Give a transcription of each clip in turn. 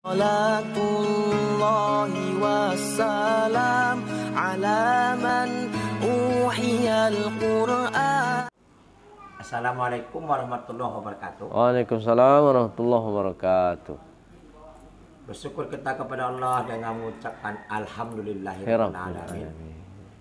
Salatullahi wassalam ala man uhiyal Qur'an. Assalamualaikum warahmatullahi wabarakatuh. Waalaikumsalam warahmatullahi wabarakatuh. Bersyukur kita kepada Allah dengan mengucapkan alhamdulillahirrahmanirrahim.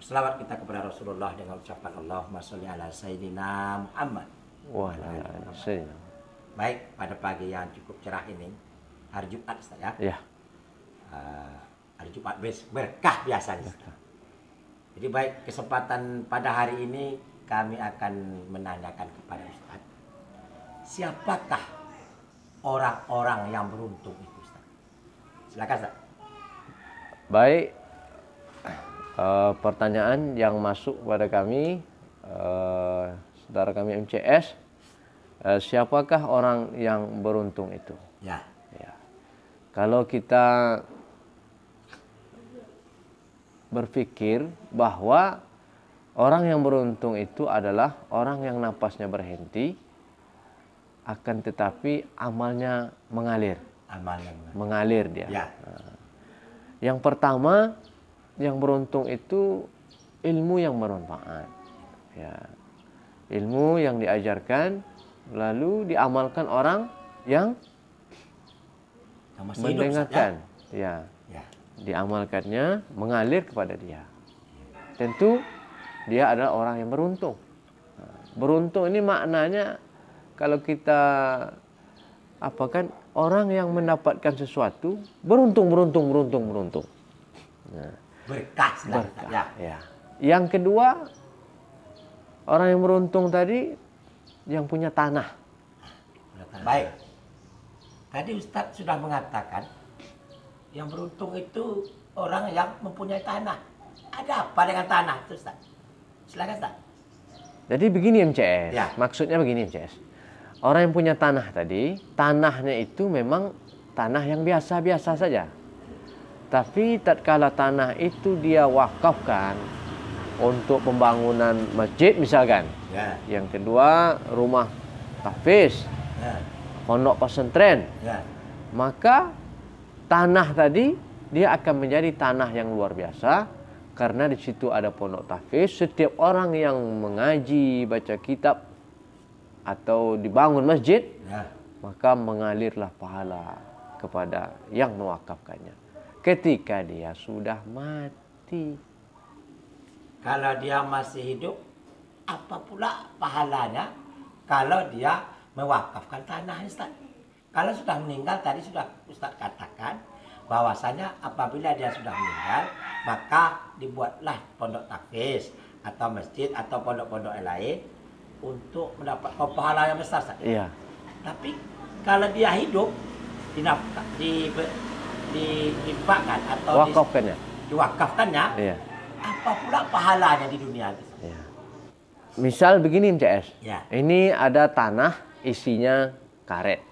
Selawat kita kepada Rasulullah dengan ucapan Allahumma sholli ala sayyidina Muhammad. Baik, pada pagi yang cukup cerah ini, hari Jumat Ustaz ya. Ya. Hari Jumat berkah biasanya. Jadi baik, kesempatan pada hari ini kami akan menanyakan kepada Ustaz, siapakah orang-orang yang beruntung itu Ustaz? Silakan Ustaz. Baik, pertanyaan yang masuk pada kami, saudara kami MCS, siapakah orang yang beruntung itu? Ya. Kalau kita berpikir bahwa orang yang beruntung itu adalah orang yang napasnya berhenti, akan tetapi amalnya mengalir. Mengalir dia. Ya. Yang pertama, yang beruntung itu ilmu yang bermanfaat. Ya. Ilmu yang diajarkan lalu diamalkan orang yang mendengarkan. Ya. Diamalkannya mengalir kepada dia. Tentu dia adalah orang yang beruntung. Beruntung ini maknanya kalau kita orang yang mendapatkan sesuatu beruntung. Berkah. Ya. Yang kedua, orang yang beruntung tadi yang punya tanah. Baik. Tadi Ustadz sudah mengatakan yang beruntung itu orang yang mempunyai tanah. Ada apa dengan tanah itu Ustaz? Silakan Ustaz. Jadi begini MCS, Ya. Maksudnya begini MCS. Orang yang punya tanah tadi, tanahnya itu memang tanah yang biasa-biasa saja. Tapi tatkala tanah itu dia wakafkan untuk pembangunan masjid misalkan. Ya. Yang kedua, rumah tahfiz, Ya. pondok pesantren. Ya. Maka tanah tadi dia akan menjadi tanah yang luar biasa karena di situ ada pondok tahfiz. Setiap orang yang mengaji, baca kitab atau dibangun masjid, Ya. maka mengalirlah pahala kepada yang mewakafkannya ketika dia sudah mati. Kalau dia masih hidup, apa pula pahalanya kalau dia mewakafkan tanah Ustaz? Kalau sudah meninggal, tadi sudah Ustaz katakan bahwasanya apabila dia sudah meninggal, maka dibuatlah pondok tahfiz atau masjid atau pondok-pondok lain untuk mendapatkan pahala yang besar Ustaz. Iya. Tapi kalau dia hidup, diinfakkan atau diwakafkannya, Iya. apa pula pahalanya di dunia itu? Iya. Misal begini MCS, Ya. ini ada tanah isinya karet.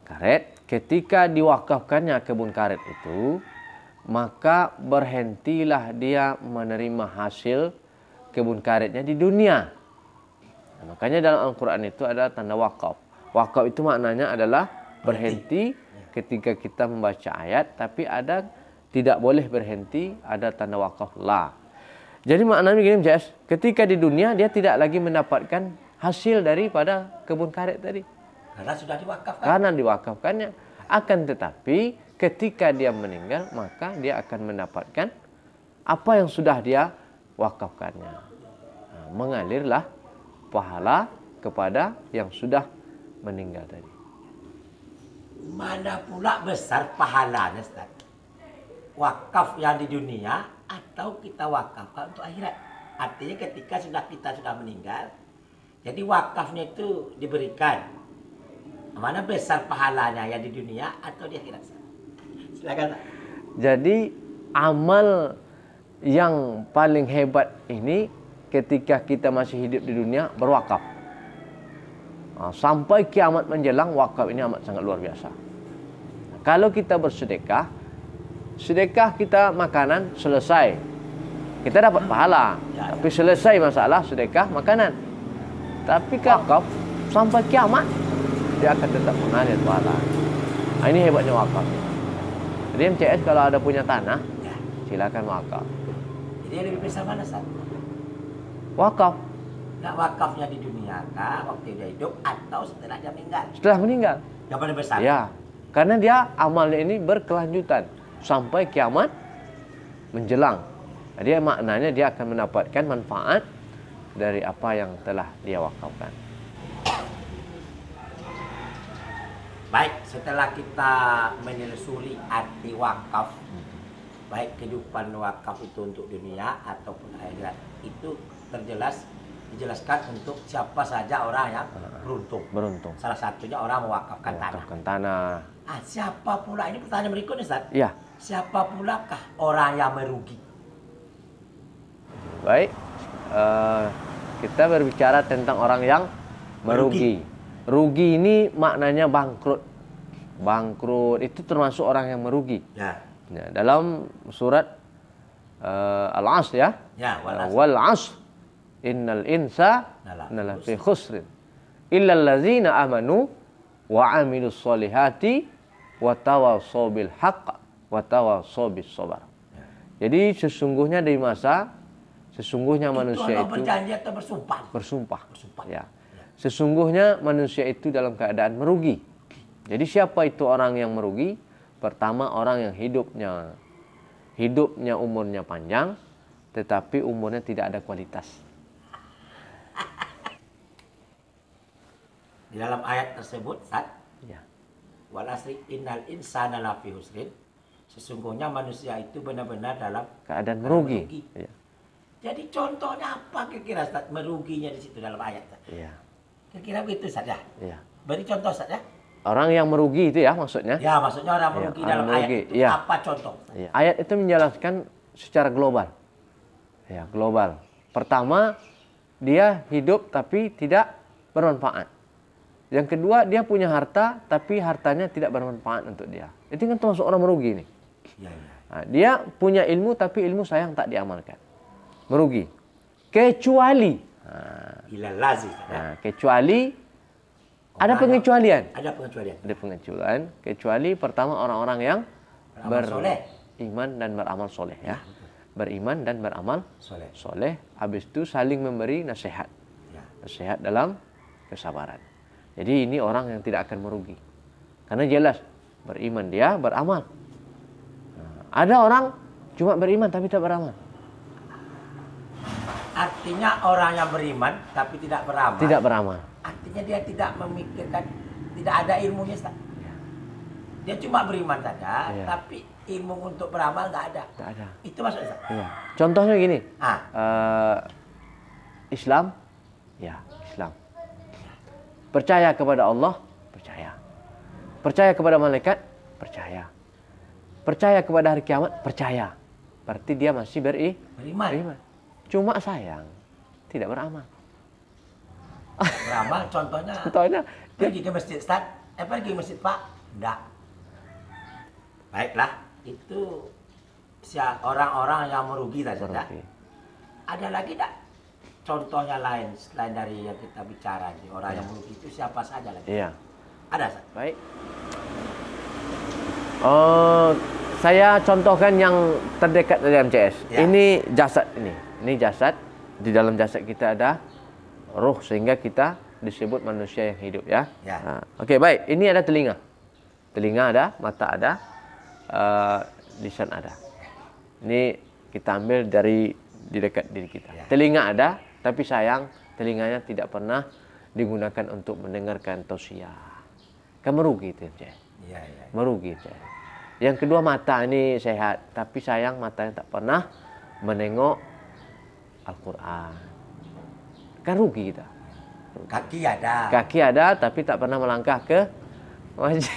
Karet, ketika diwakafkannya kebun karet itu, maka berhentilah dia menerima hasil kebun karetnya di dunia. Nah, makanya dalam Al-Quran itu ada tanda wakaf. Wakaf itu maknanya adalah berhenti ketika kita membaca ayat, tapi ada tidak boleh berhenti, ada tanda wakaf la. Jadi maknanya begini Jess, ketika di dunia dia tidak lagi mendapatkan hasil daripada kebun karet tadi. Karena sudah diwakafkan. Karena diwakafkannya. Akan tetapi ketika dia meninggal, maka dia akan mendapatkan apa yang sudah dia wakafkannya. Nah, mengalirlah pahala kepada yang sudah meninggal tadi. Mana pula besar pahalanya Ustaz? Wakaf yang di dunia atau kita wakafkan untuk akhirat? Artinya ketika kita sudah meninggal, jadi wakafnya itu diberikan. Mana besar pahalanya, yang di dunia atau di akhirat? Silakan. Jadi amal yang paling hebat ini ketika kita masih hidup di dunia berwakaf. Sampai kiamat menjelang, wakaf ini amat sangat luar biasa. Kalau kita bersedekah, sedekah kita makanan selesai, kita dapat pahala. Tapi selesai masalah sedekah makanan. Tapi wakaf sampai kiamat dia akan tetap mengalir pahala. Nah, ini hebatnya wakaf. Jadi MCS kalau ada punya tanah, Ya. silakan wakaf. Jadi yang lebih besar mana, Ustaz? Wakaf Nak wakafnya di dunia kah, waktu dia hidup, atau setelah dia meninggal? setelah meninggal. Yang paling besar? Ya, karena dia amalnya ini berkelanjutan sampai kiamat menjelang. Jadi maknanya dia akan mendapatkan manfaat dari apa yang telah dia wakafkan. Baik, setelah kita menelusuri arti wakaf, baik kehidupan wakaf itu untuk dunia ataupun akhirat, itu dijelaskan untuk siapa saja orang yang beruntung. Beruntung. Salah satunya orang mewakafkan tanah. Mewakafkan tanah. Siapa pula, ini pertanyaan berikutnya, Ustaz. Ya, Siapa pulakah orang yang merugi? baik. Kita berbicara tentang orang yang merugi. Rugi ini maknanya bangkrut. Bangkrut itu termasuk orang yang merugi. Ya. Ya, dalam surat Al-Asr ya. Ya, Wal 'asr innal insa lafi khusrin illa allazina amanu wa 'amilus solihati wa tawassaw bil haqq wa tawassaw bis sabar. Jadi sesungguhnya manusia Allah itu berjanji atau bersumpah? bersumpah. Bersumpah. Ya. Sesungguhnya manusia itu dalam keadaan merugi. Jadi siapa itu orang yang merugi? Pertama, orang yang hidupnya umurnya panjang, tetapi umurnya tidak ada kualitas. Di dalam ayat tersebut, Ustaz, Ya. wal asri innal insana lafi husrin, sesungguhnya manusia itu benar-benar dalam Keadaan merugi. Ya. Jadi contohnya apa kira-kira, Ustaz, meruginya di situ dalam ayat? Ya. Kira-kira begitu, Ustaz, ya? Ya. Beri contoh, Ustaz, ya? Orang yang merugi itu ya maksudnya. Ya, maksudnya orang merugi orang dalam merugi, ayat itu ya. apa contoh? Ya. Ayat itu menjelaskan secara global. Ya, global. Pertama, dia hidup tapi tidak bermanfaat. Yang kedua, dia punya harta tapi hartanya tidak bermanfaat untuk dia. Itu kan termasuk orang merugi nih. Ya, ya. Nah, dia punya ilmu tapi ilmu sayang tak diamalkan. Merugi. Kecuali Ilal lazi, Ustaz, ya? kecuali ada pengecualian. Ada pengecualian. Ada pengecualian. Kecuali pertama orang-orang yang Beramal soleh. beriman dan beramal soleh ya. Beriman dan beramal Soleh. soleh. Habis itu saling memberi nasihat. Ya. Nasihat dalam kesabaran. Jadi ini orang yang tidak akan merugi. Karena jelas beriman dia beramal. Nah, ada orang cuma beriman tapi tidak beramal. Artinya orang yang beriman tapi tidak beramal. Tidak beramal. Artinya dia tidak memikirkan, tidak ada ilmunya, Ustaz. Dia cuma beriman saja, Ya. tapi ilmu untuk beramal nggak ada. Tidak ada. Itu maksudnya, Ustaz. Iya. Contohnya gini. Ah, Islam, ya Islam. Percaya kepada Allah, percaya. Percaya kepada malaikat, percaya. Percaya kepada hari kiamat, percaya. Berarti dia masih beriman. Cuma sayang, tidak beramal. Beramal contohnya, Contohnya, pergi ke masjid, Ustaz. Pergi ke masjid, Pak. Enggak. Baiklah, itu orang-orang yang merugi tadi, Ustaz. merugi. Ada lagi enggak contohnya lain selain dari yang kita bicara nih, orang yang merugi itu siapa saja lagi? Iya. Ada, Ustaz? Baik. Saya contohkan yang terdekat dari MCS. Ya. Ini jasad ini. Ini jasad. Di dalam jasad kita ada ruh sehingga kita disebut manusia yang hidup ya. Ya. Nah, Oke, baik. Ini ada telinga. Telinga ada, mata ada, lisan ada. Ini kita ambil dari di dekat diri kita. Ya. Telinga ada, tapi sayang telinganya tidak pernah digunakan untuk mendengarkan tausiah. Kan merugi itu, MCS. Iya, iya. Merugi. Yang kedua, mata ini sehat, tapi sayang matanya tak pernah menengok Al-Quran. Kan rugi kita. Kaki ada. Kaki ada, tapi tak pernah melangkah ke masjid.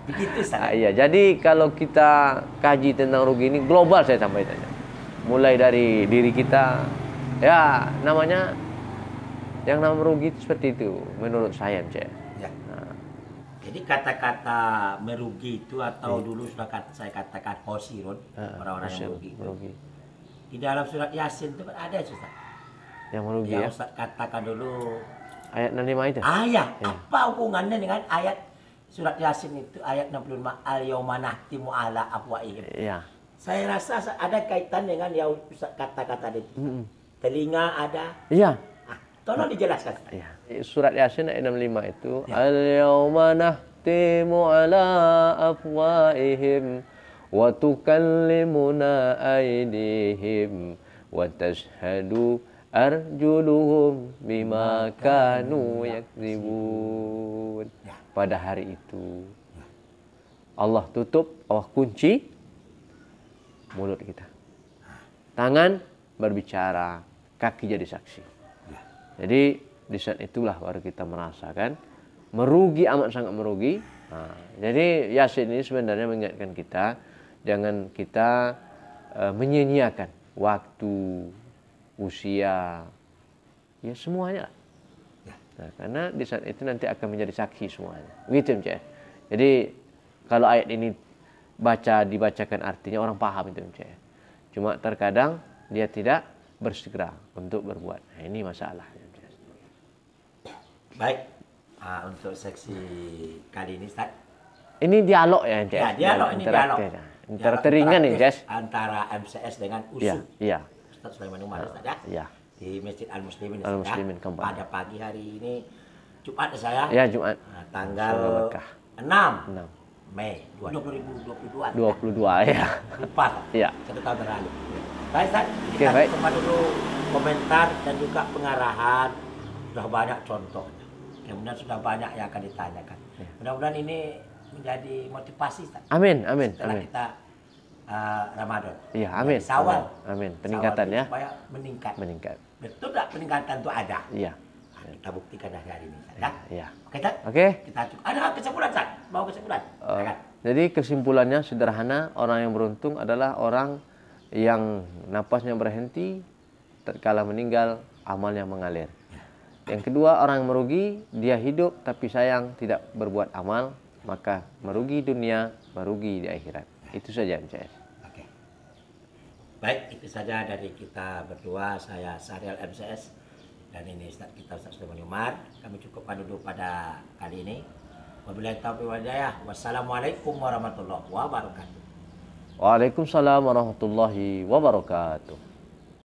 Begitu, Ustaz. Iya, jadi kalau kita kaji tentang rugi ini global saya sampaikan. Mulai dari diri kita, ya namanya yang namanya merugi itu seperti itu menurut saya, Cek. Ya. Jadi kata-kata merugi itu atau dulu sudah saya katakan khosirun, orang-orang yang merugi. Merugi. Di dalam surat Yasin itu kan ada, Ustaz. Yang merugi Ya, ya. Ustaz katakan dulu. Ayat 65 itu. Ayat, apa hubungannya dengan ayat surat Yasin itu ayat 65 al-yauma nahtimu ala afwaihim. Ya. Saya rasa ada kaitan dengan yang Ustaz kata-kata itu. Telinga ada. Iya. Tolong dijelaskan. Ya. Surat Yasin ayat 65 itu Ya. al-yauma nahtimu ala afwaihim wa tukallimuna aydihim wa tashhadu arjuluhum bima kanu yakzibun. Ya. Pada hari itu Allah tutup, Allah kunci mulut kita. Tangan berbicara, kaki jadi saksi. Ya. Jadi di saat itulah baru kita merasakan merugi, amat sangat merugi. Nah, jadi Yasin ini sebenarnya mengingatkan kita jangan kita menyia-nyiakan waktu, usia, ya semuanya. Nah, karena di saat itu nanti akan menjadi saksi semuanya. Begitu MCS. Jadi kalau ayat ini dibacakan artinya orang paham itu MCS. Cuma terkadang dia tidak bersegera untuk berbuat. Nah, ini masalah MCS. Baik. Untuk seksi kali ini Ustaz. Ini dialog ya MCS. Ya, dialog ini dialog. Interaktif nih MCS. Antara MCS dengan Iya, USU. iya. Ustaz Sulaiman Umar Ustaz ya. Iya. Di Masjid Al-Muslimin Al-Muslimin Kampar. pada pagi hari ini Jumat saya. Ya, Jumat. Tanggal Berkah. 6 6. Mei 2022. 22 ya. Lupa. Iya. 1 tahun berlalu. Baik, Ustaz. Oke, Kita baik. coba dulu komentar dan juga pengarahan. Sudah banyak contohnya. Kemudian sudah banyak yang akan ditanyakan. Mudah-mudahan ini menjadi motivasi, Ustaz. Amin, amin, Setelah amin. kita Ramadan. Iya, amin. Sawal. Amin. Peningkatan ya. Supaya meningkat. Meningkat. Betul tak peningkatan itu ada? Iya. Kita buktikan dari hari ini. Ya? Iya. Oke, Ustaz? Oke. Kita ada kesimpulan, Ustaz? Mau kesimpulan? Silakan. Jadi kesimpulannya sederhana, orang yang beruntung adalah orang yang napasnya berhenti tatkala meninggal, amalnya mengalir. Yang kedua, orang yang merugi, dia hidup tapi sayang tidak berbuat amal, maka merugi dunia, merugi di akhirat. Itu saja MCS. Oke. Baik, itu saja dari kita berdua. Saya Syahrial MCS dan ini Ustaz kita Ustaz Sulaiman Umar. Kami cukupkan dulu pada kali ini. Wabillahi taufiq wal hidayah. Wassalamualaikum warahmatullahi wabarakatuh. Waalaikumsalam warahmatullahi wabarakatuh.